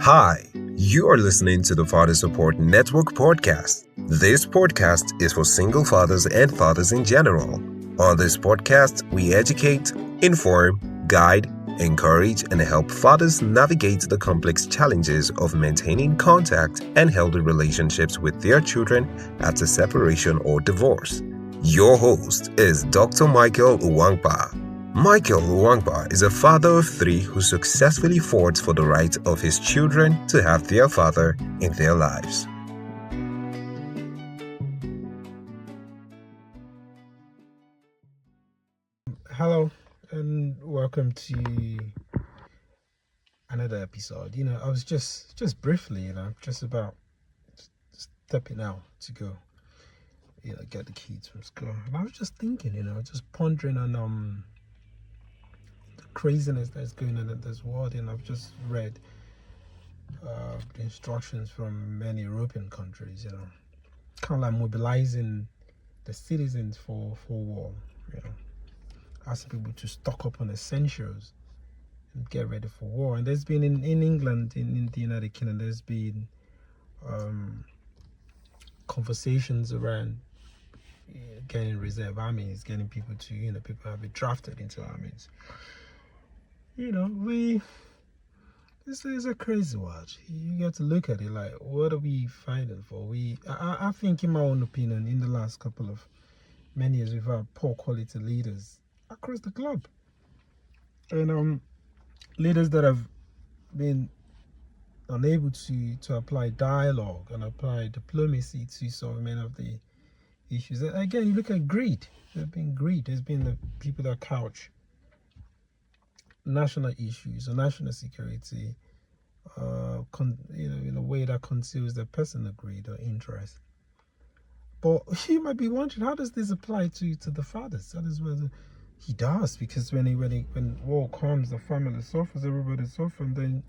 Hi, you are listening to the Father Support Network podcast. This podcast is for single fathers and fathers in general. On this podcast, we educate, inform, guide, encourage, and help fathers navigate the complex challenges of maintaining contact and healthy relationships with their children after separation or divorce. Your host is Dr. Michael Uwangba. Michael Uwangba is a father of three who successfully fought for the right of his children to have their father in their lives. Hello and welcome to another episode. I was just briefly, just about stepping out to go, get the kids from school. And I was just thinking, just pondering on the craziness that's going on in this world. And I've just read the instructions from many European countries, kind of like mobilizing the citizens for war, asking people to stock up on essentials and get ready for war. And there's been in England, in the United Kingdom, there's been conversations around getting reserve armies, getting people to, people have been drafted into armies. This is a crazy world. You get to look at it like, what are we fighting for? I think, in my own opinion, in the last couple of many years, we've had poor quality leaders across the globe. And leaders that have been unable to apply dialogue and apply diplomacy to solve many of the issues. Again, you look at greed. There's been greed. There's been the people that couch national issues or national security, in a way that conceals their personal greed or interest. But you might be wondering, how does this apply to the fathers? That is where he does, because when war comes, the family suffers, everybody suffers, and then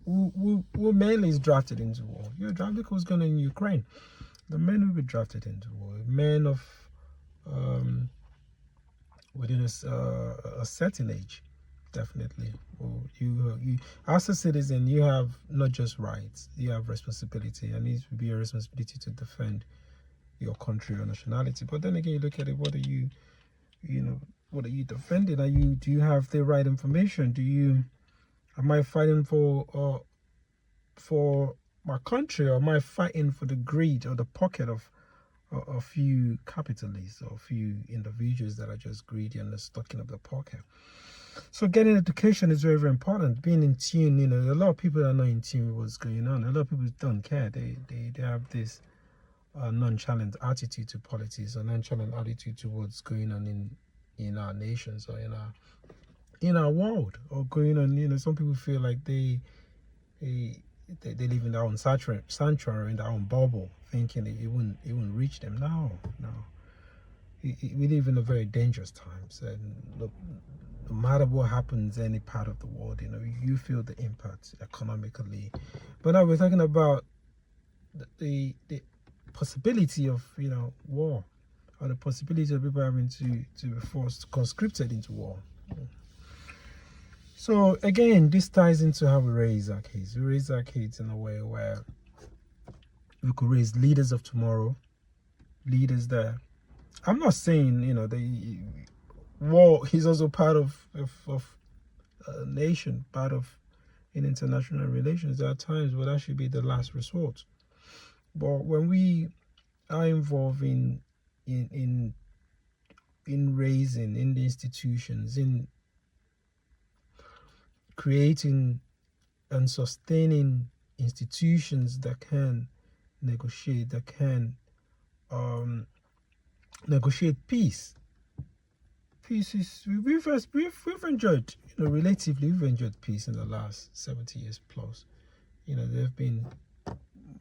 who mainly is drafted into war? You're drafted because going on in Ukraine. The men will be drafted into war. Men of within a certain age, definitely. Well, you as a citizen, you have not just rights, you have responsibility, and it needs to be a responsibility to defend your country or nationality. But then again, you look at it, what are you defending? Do you have the right information? Am I fighting for my country, or am I fighting for the greed or the pocket of a few capitalists or a few individuals that are just greedy and are stocking up the pocket? So getting education is very, very important. Being in tune, a lot of people are not in tune with what's going on. A lot of people don't care. They have this nonchalant attitude to politics, or nonchalant attitude to what's going on in our nations or in our world, or going on. Some people feel like they live in their own sanctuary, in their own bubble, thinking it wouldn't reach them. No. We live in a very dangerous times, and look, no matter what happens in any part of the world, you feel the impact economically. But now we're talking about the possibility of war, or the possibility of people having to be forced, conscripted into war. So again, this ties into how we raise our kids. We raise our kids in a way where we could raise leaders of tomorrow, leaders that, I'm not saying the war is also part of a nation, part of in international relations. There are times where that should be the last resort. But when we are involved in raising, in the institutions, in creating and sustaining institutions that can negotiate, that can negotiate peace. Peace is we've enjoyed, relatively we've enjoyed peace in the last 70 years plus. There have been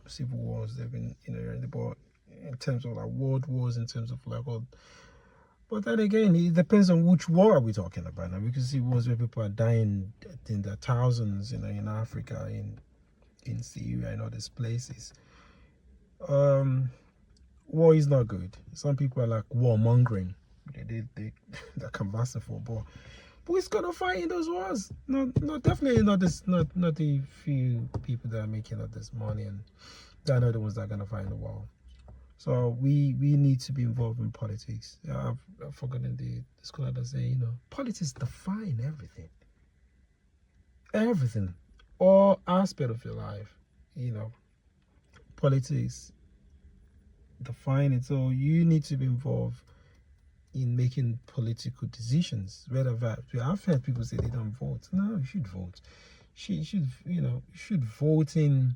civil wars, there have been in terms of like world wars, in terms of like all. But then again, it depends on which war are we talking about. Now we can see wars where people are dying in the thousands, in Africa, in Syria, and all these places. War is not good. Some people are like warmongering. They're conversing for war. Who's gonna fight in those wars? No, definitely not this. Not the few people that are making all this money, and they're not the ones that are gonna fight in the war. So we need to be involved in politics. I've forgotten the scholar that say, politics define everything, all aspect of your life. Politics define it. So you need to be involved in making political decisions. I've heard people say they don't vote. No, you should vote. You should vote in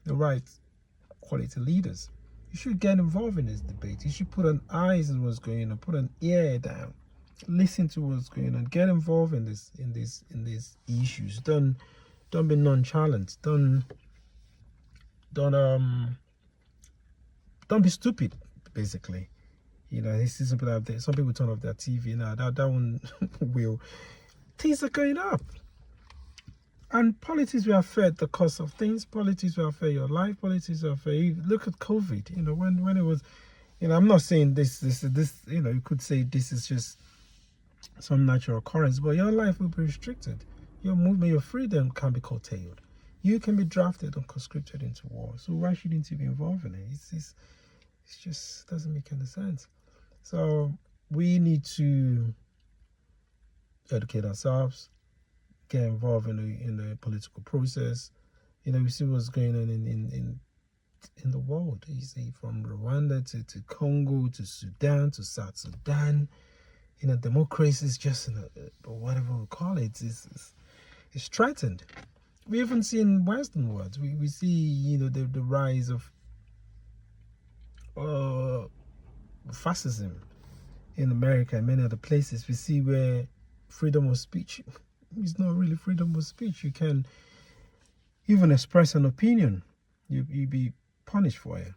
the right quality leaders. You should get involved in this debate. You should put an eyes on what's going on, put an ear down, listen to what's going on, get involved in these issues. Don't be nonchalant. Don't be stupid, basically. This is something out there. Some people turn off their TV now. That one will. Things are going up. And politics will affect the cost of things. Politics will affect your life. Politics will affect you. Look at COVID. When it was, I'm not saying this. You could say this is just some natural occurrence, but your life will be restricted. Your movement, your freedom can be curtailed. You can be drafted and conscripted into war. So why shouldn't you be involved in it? It just doesn't make any sense. So we need to educate ourselves, get involved in the political process. We see what's going on in the world. You see, from Rwanda to Congo to Sudan to South Sudan. Democracy is just whatever we call it, it's threatened. We even see in Western world. We see the rise of fascism in America and many other places. We see where freedom of speech is not really freedom of speech. You can even express an opinion, you be punished for it.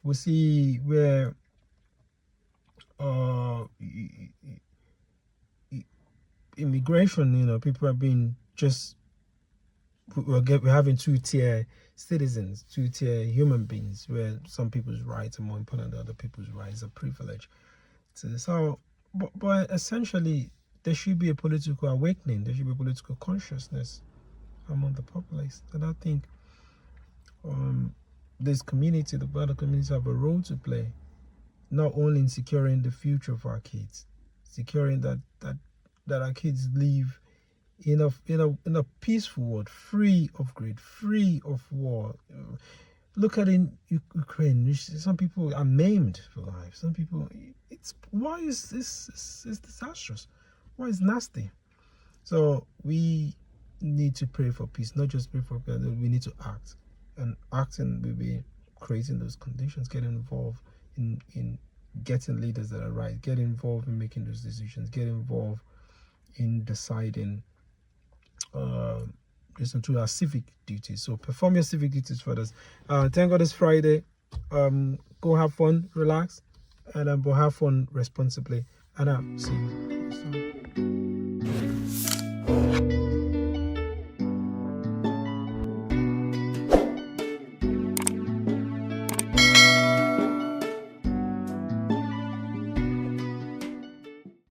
We see where immigration, people are being we're having two-tier citizens, two-tier human beings, where some people's rights are more important than other people's rights, a privilege. So, but essentially, there should be a political awakening. There should be a political consciousness among the populace. And I think this community, the broader communities, have a role to play, not only in securing the future of our kids, securing that our kids live in a peaceful world, free of greed, free of war. Look at in Ukraine. Some people are maimed for life. Some people, why is this is disastrous? Why is nasty? So we need to pray for peace, not just pray for peace. We need to act, and acting will be creating those conditions. Get involved in getting leaders that are right. Get involved in making those decisions. Get involved in deciding. Listen to our civic duties. So perform your civic duties for us. Thank God it's Friday. Go have fun, relax, and but have fun responsibly. And I'll see you